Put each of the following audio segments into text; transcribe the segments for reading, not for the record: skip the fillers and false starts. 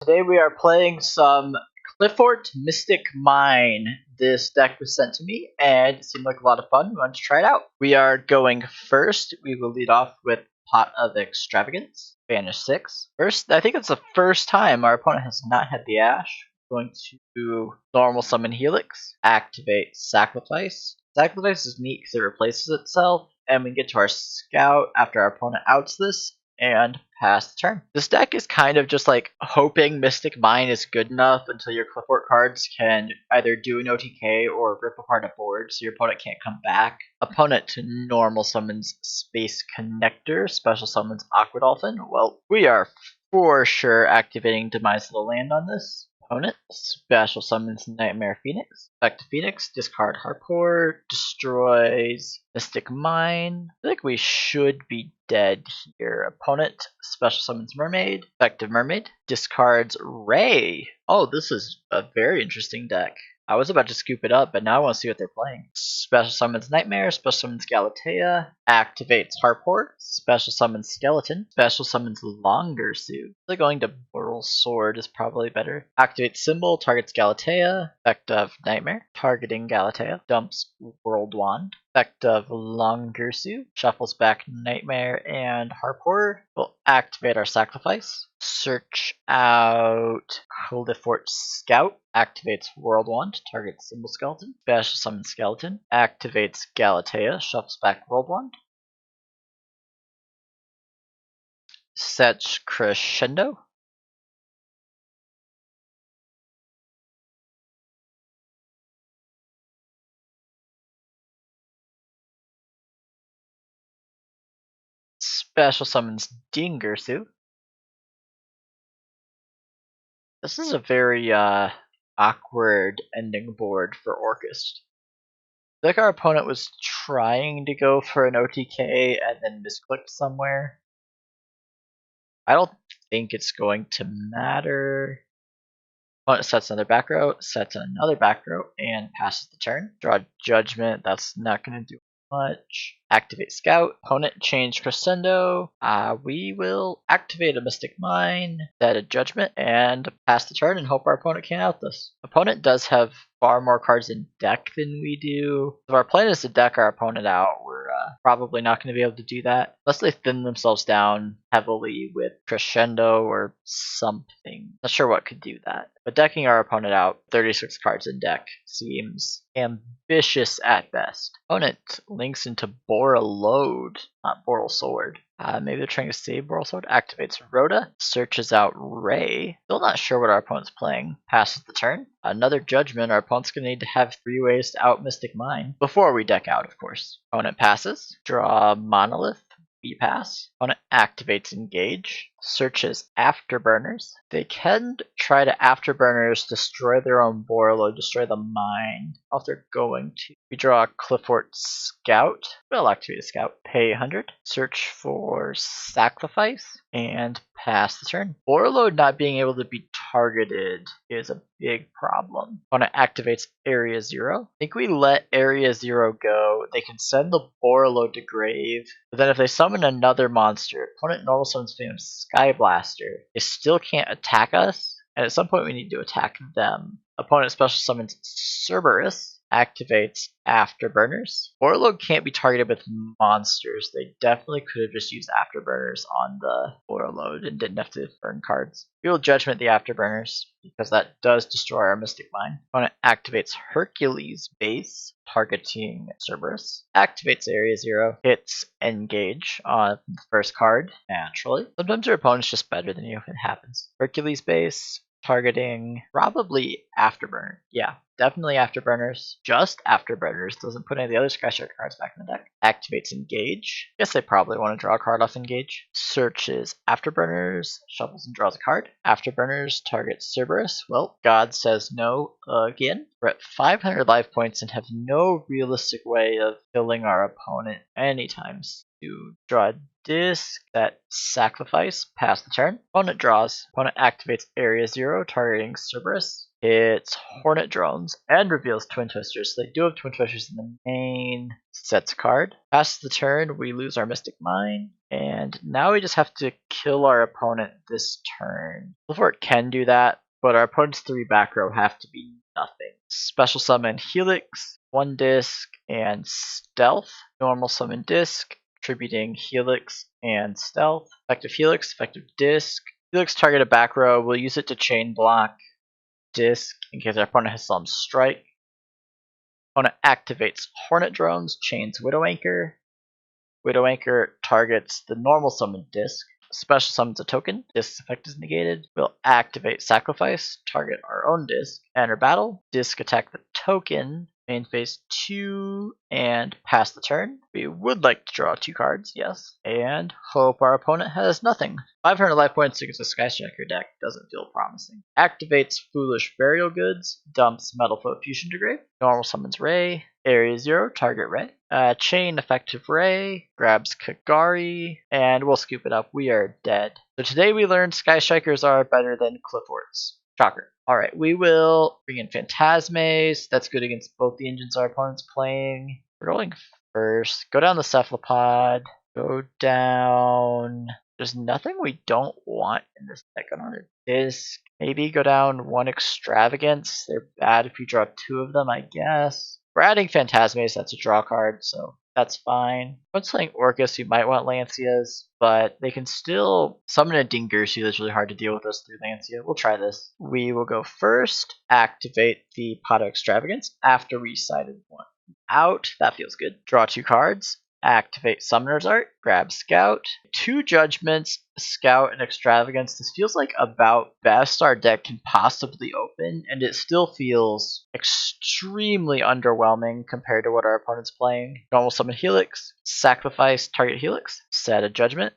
Today we are playing some Qliphort Mystic Mine. This deck was sent to me and it seemed like a lot of fun. We wanted to try it out. We are going first. We will lead off with Pot of Extravagance, Banish 6. First, I think it's the first time our opponent has not had the Ash. We're going to normal summon Helix, activate Sacrifice. Sacrifice is neat because it replaces itself, and we get to our Scout after our opponent outs this, and pass the turn. This deck is kind of just like hoping Mystic Mine is good enough until your Qliphort cards can either do an OTK or rip apart a board so your opponent can't come back. Opponent normal summons Space Connector, special summons Aqua Dolphin. Well, we are for sure activating Demise of the Land on this. Opponent special summons Nightmare Phoenix. Back to Phoenix, discard Harport, destroys Mystic Mine. I think we should be dead here. Opponent special summons Mermaid. Effective Mermaid. Discards Ray. Oh, this is a very interesting deck. I was about to scoop it up, but now I want to see what they're playing. Special summons Nightmare, special summons Galatea, activates Harport, special summons Skeleton, special summons Longersuit. They're going to Boral Sword is probably better. Activates Symbol, targets Galatea, effect of Nightmare, targeting Galatea, dumps World Wand. Effect of Longersuit, shuffles back Nightmare and Harport. We'll activate our Sacrifice. Search out Qliphort Scout. Activates World Wand, targets Symbol Skeleton. Special summon Skeleton. Activates Galatea, shuffles back World Wand. Sets Crescendo. Special summons Dingersu. This is a very awkward ending board for Orcust. I think our opponent was trying to go for an OTK and then misclicked somewhere. I don't think it's going to matter. Opponent sets another back row, sets another back row, and passes the turn. Draw Judgment, that's not going to do much. Activate Scout. Opponent change Crescendo. We will activate a Mystic Mine, set a Judgment, and pass the turn and hope our opponent can't out this. Opponent does have far more cards in deck than we do. If our plan is to deck our opponent out, we're probably not going to be able to do that unless they thin themselves down heavily with Crescendo or something. Not sure what could do that. But decking our opponent out, 36 cards in deck, seems ambitious at best. Opponent links into Borreload, not Boral Sword. Maybe they're trying to save Boral Sword. Activates Rhoda, searches out Ray. Still not sure what our opponent's playing. Passes the turn. Another Judgment. Our opponent's going to need to have 3 ways to out Mystic Mine. Before we deck out, of course. Opponent passes. Draw Monolith. We pass. Opponent activates Engage. Searches Afterburners. They can try to Afterburners, destroy their own Borreload, destroy the mine. If they're going to. We draw a Qliphort Scout. We'll activate a Scout. Pay 100. Search for Sacrifice. And pass the turn. Borreload not being able to be targeted is a big problem. Opponent activates Area 0. I think we let Area 0 go. They can send the Borreload to grave. But then if they summon another monster, opponent normal summons Phantom Skyblaster. They still can't attack us. And at some point we need to attack them. Opponent special summons Cerberus. Activates Afterburners. Borreload can't be targeted with monsters. They definitely could have just used Afterburners on the Borreload and didn't have to burn cards. We will Judgment the Afterburners because that does destroy our Mystic Mine. Opponent activates Hercules base, targeting Cerberus. Activates Area 0. Hits Engage on the first card, naturally. Sometimes your opponent's just better than you if it happens. Hercules base, targeting probably Afterburner. Yeah, definitely Afterburners. Just Afterburners. Doesn't put any of the other Skyshard cards back in the deck. Activates Engage. Guess they probably want to draw a card off Engage. Searches Afterburners. Shuffles and draws a card. Afterburners targets Cerberus. Well, God says no again. We're at 500 life points and have no realistic way of killing our opponent anytime soon. To draw a disc, that Sacrifice, pass the turn. Opponent draws. Opponent activates Area 0, targeting Cerberus. hits Hornet Drones, and reveals Twin Twisters. So they do have Twin Twisters in the main. Sets a card. Passes the turn, we lose our Mystic Mine. And now we just have to kill our opponent this turn. Qliphort can do that, but our opponent's 3 back row have to be nothing. Special summon Helix, 1 disc, and Stealth. Normal summon disc, contributing Helix and Stealth. Effective Helix, effective disc. Helix target a back row. We'll use it to chain block disc in case our opponent has some strike. Opponent activates Hornet Drones, chains Widow Anchor. Widow Anchor targets the normal summon disc. Special summons a token. Disc's effect is negated. We'll activate Sacrifice, target our own disc. Enter battle. Disc attack the token. Main phase 2 and pass the turn. We would like to draw 2 cards, yes. And hope our opponent has nothing. 500 life points against a Skystriker deck doesn't feel promising. Activates Foolish Burial Goods. Dumps Metalfoe Fusion to grave. Normal summons Ray. Area 0, target Ray. Chain effective Ray. Grabs Kagari. And we'll scoop it up. We are dead. So today we learned Skystrikers are better than Qliphorts. Shocker. Alright, we will bring in Phantasmes. That's good against both the engines our opponent's playing. We're going first. Go down the Cephalopod. Go down. There's nothing we don't want in this deck. On a disc. Maybe go down 1 Extravagance. They're bad if you draw 2 of them, I guess. We're adding Phantasmes. That's a draw card, so that's fine. When playing Orcust, you might want Lancias, but they can still summon a Dingirsu that's really hard to deal with us through Lancia. We'll try this. We will go first, activate the Pot of Extravagance after we sided 1 out. That feels good. Draw 2 cards. Activate Summoner's Art, grab Scout. 2 Judgments, Scout, and Extravagance. This feels like about best our deck can possibly open, and it still feels extremely underwhelming compared to what our opponent's playing. Normal summon Helix, sacrifice target Helix, set a Judgment,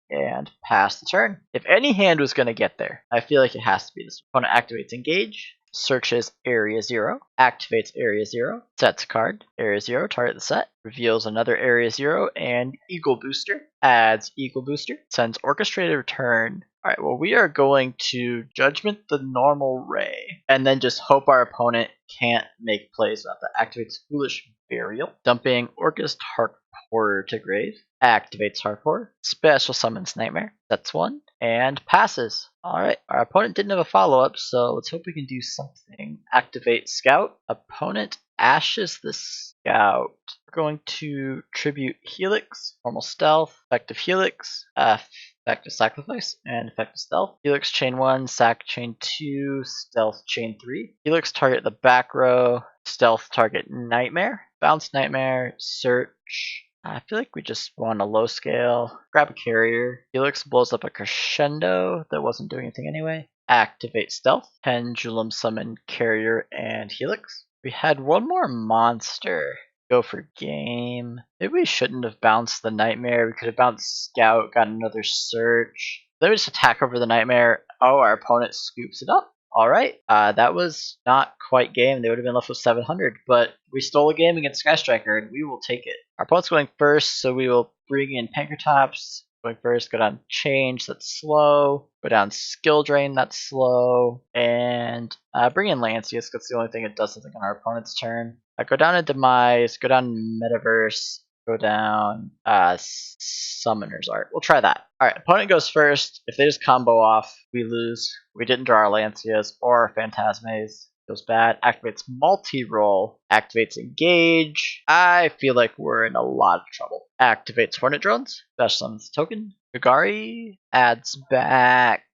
and pass the turn. If any hand was going to get there, I feel like it has to be this. Opponent activates Engage. Searches Area 0, activates Area 0, sets a card, Area 0, target the set, reveals another Area 0, and Eagle Booster, adds Eagle Booster, sends Orchestrated Return. Alright, well we are going to Judgment the normal Ray, and then just hope our opponent can't make plays without that. Activates Foolish Burial, dumping Orcust Harp Horror to grave, activates Harp Horror, special summons Nightmare, sets 1, and passes. Alright, our opponent didn't have a follow-up, so let's hope we can do something. Activate Scout. Opponent ashes the Scout. We're going to tribute Helix, normal stealth, effective Helix, effective Sacrifice, and effective Stealth. Helix chain 1, Sac chain 2, Stealth chain 3. Helix target the back row, Stealth target Nightmare. Bounce Nightmare, search. I feel like we just want a low scale. Grab a carrier. Helix blows up a crescendo that wasn't doing anything anyway. Activate Stealth. Pendulum summon carrier and Helix. We had one more monster. Go for game. Maybe we shouldn't have bounced the Nightmare. We could have bounced Scout, got another search. Then we just attack over the Nightmare. Oh, our opponent scoops it up. Alright, that was not quite game. They would have been left with 700, but we stole a game against Skystriker, and we will take it. Our opponent's going first, so we will bring in Pankratops. Going first, go down Change, that's slow. Go down Skill Drain, that's slow. And bring in Lancius, that's the only thing it does something on our opponent's turn. Go down to Demise, go down Metaverse. Go down Summoner's Art. We'll try that. Alright, opponent goes first. If they just combo off, we lose. We didn't draw our Lancias or our Phantasmes. Feels bad. Activates multi-roll. Activates Engage. I feel like we're in a lot of trouble. Activates Hornet Drones. Special summons token. Kagari adds back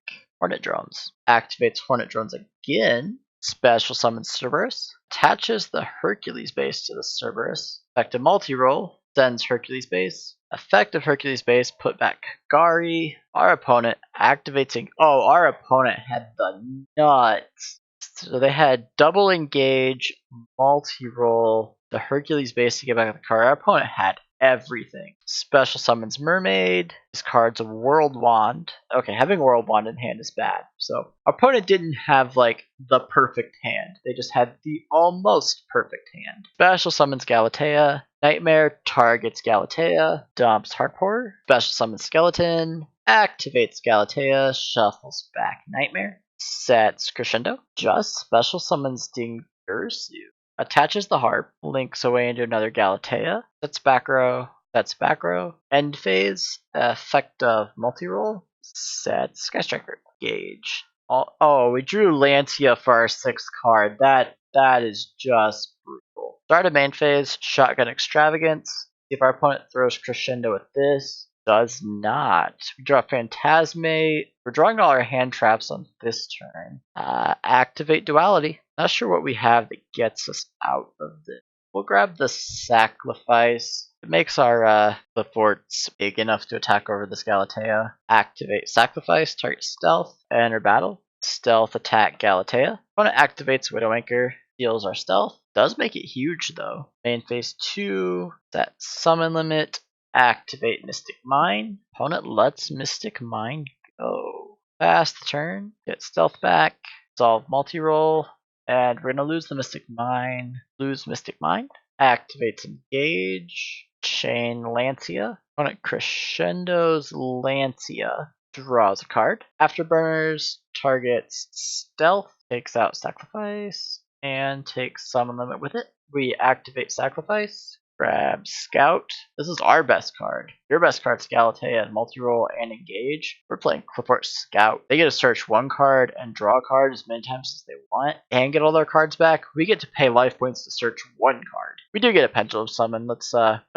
Hornet Drones. Activates Hornet Drones again. Special summons Cerberus. Attaches the Hercules base to the Cerberus. Effective multi-roll. Sends Hercules base. Effective Hercules base, put back Kagari. Our opponent activates. Oh, our opponent had the nuts. So they had double engage, multi-roll, the Hercules base to get back the card. Our opponent had everything. Special summons Mermaid. This card's a World Wand. Okay, having World Wand in hand is bad. So our opponent didn't have like the perfect hand. They just had the almost perfect hand. Special summons Galatea. Nightmare targets Galatea. Dumps Harp Horror. Special summons Skeleton. Activates Galatea. Shuffles back Nightmare. Sets Crescendo. Just special summons Dingursu. Attaches the harp, links away into another Galatea. Sets back row. Sets back row. End phase. Effect of multi-roll. Sets Sky Striker. Gauge. Oh, we drew Lancia for our 6th card. That is just brutal. Start of main phase. Shotgun Extravagance. If our opponent throws Crescendo with this, does not. We draw Phantasmate. We're drawing all our hand traps on this turn. Activate Duality. Not sure what we have that gets us out of this. We'll grab the Sacrifice. It makes our Qliphorts big enough to attack over this Galatea. Activate Sacrifice. Target Stealth. Enter battle. Stealth attack Galatea. Opponent activates Widowmaker. Deals our stealth. Does make it huge though. Main phase 2. Set summon limit. Activate Mystic Mine. Opponent lets Mystic Mine go. Pass the turn. Get stealth back. Solve multi-roll. And we're gonna lose the Mystic Mine. Lose Mystic Mine. Activates Engage. Chain Lancia. Opponent crescendos Lancia. Draws a card. Afterburners targets stealth. Takes out Sacrifice. And takes Summon Limit with it. We activate Sacrifice. Grab Scout. This is our best card. Your best card's Galatea and multi-roll and engage. We're playing Qliphort Scout. They get to search one card and draw a card as many times as they want and get all their cards back. We get to pay life points to search one card. We do get a Pendulum Summon. Let's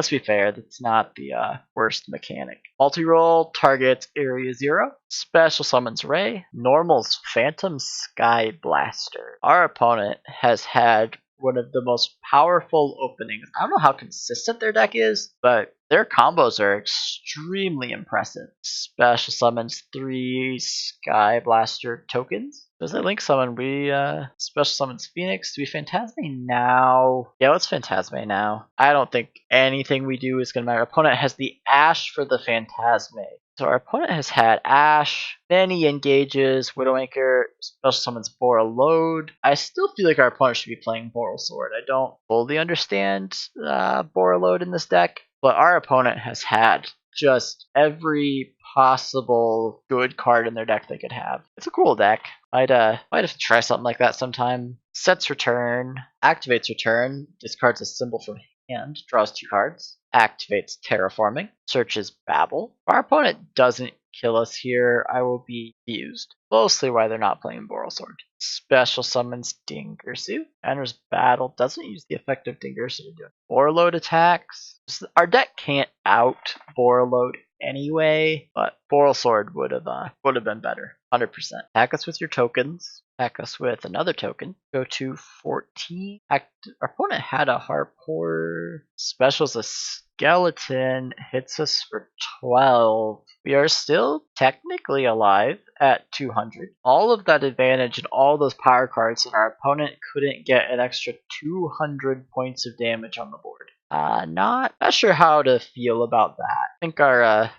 be fair. That's not the worst mechanic. Multi-roll targets Area 0. Special summons Ray. Normals Phantom Sky Blaster. Our opponent has had one of the most powerful openings. I don't know how consistent their deck is, but their combos are extremely impressive. Special summons 3 Sky Blaster tokens. Does it link summon? We special summons Phoenix. Do we Phantasme now? Yeah, let's Phantasme now. I don't think anything we do is going to matter. Opponent has the Ash for the Phantasme. So our opponent has had Ash, then he engages Widowmaker, special summons Borreload. I still feel like our opponent should be playing Borrelsword. I don't fully understand Borreload in this deck, but our opponent has had just every possible good card in their deck they could have. It's a cool deck. Might have to try something like that sometime. Sets return, activates return, discards a symbol from hand, draws 2 cards. Activates Terraforming, searches Babel. If our opponent doesn't kill us here, I will be confused. Mostly why they're not playing Borrelsword. Special summons Dingursu. Enters battle, doesn't use the effect of Dingursu to do it. Borreload attacks. Our deck can't out Borreload anyway, but Borrelsword would have been better. 100%. Attack us with your tokens. Attack us with another token. Go to 14. Our opponent had a Harpor. Specials a skeleton. Hits us for 12. We are still technically alive at 200. All of that advantage and all those power cards, and our opponent couldn't get an extra 200 points of damage on the board. Not sure how to feel about that. I think our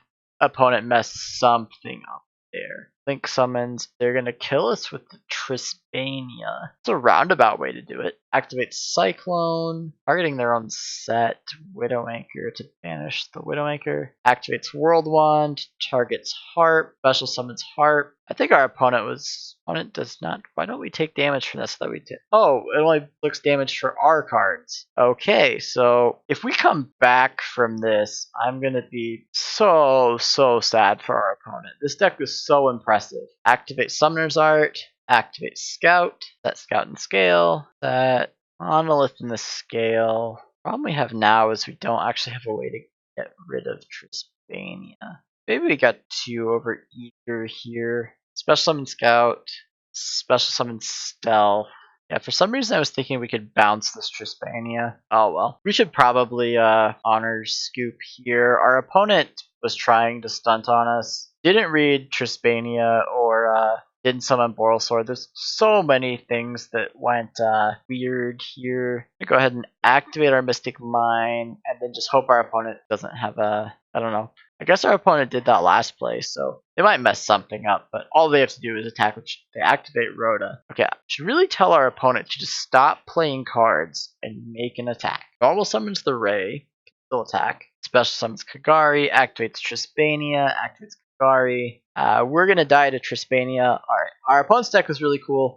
opponent messed something up there. Link summons. They're going to kill us with the Trispania. It's a roundabout way to do it. Activates Cyclone. Targeting their own set. Widowmaker to banish the Widowmaker. Activates World Wand. Targets Harp. Special summons Harp. I think our opponent does not. Why don't we take damage from this that we did? Oh, it only looks damage for our cards. Okay, so if we come back from this, I'm going to be so sad for our opponent. This deck was so impressive. Activate Summoner's Art. Activate Scout. Set Scout and Scale. Set Monolith in the Scale. Problem we have now is we don't actually have a way to get rid of Trispania. Maybe we got 2 over either here. Special Summon Scout. Special Summon Stealth. Yeah, for some reason I was thinking we could bounce this Trispania. Oh well. We should probably honor Scoop here. Our opponent was trying to stunt on us. Didn't read Trispania or didn't summon Borrelsword. There's so many things that went weird here. I'm gonna go ahead and activate our Mystic Mine and then just hope our opponent doesn't have a, I don't know. I guess our opponent did that last play, so they might mess something up, but all they have to do is attack, which they activate Rhoda. Okay, I should really tell our opponent to just stop playing cards and make an attack. Normal summons the Ray, still attack. Special summons Kagari, activates Trispania, activates Sorry. We're gonna die to Trispania. Alright. Our opponent's deck was really cool.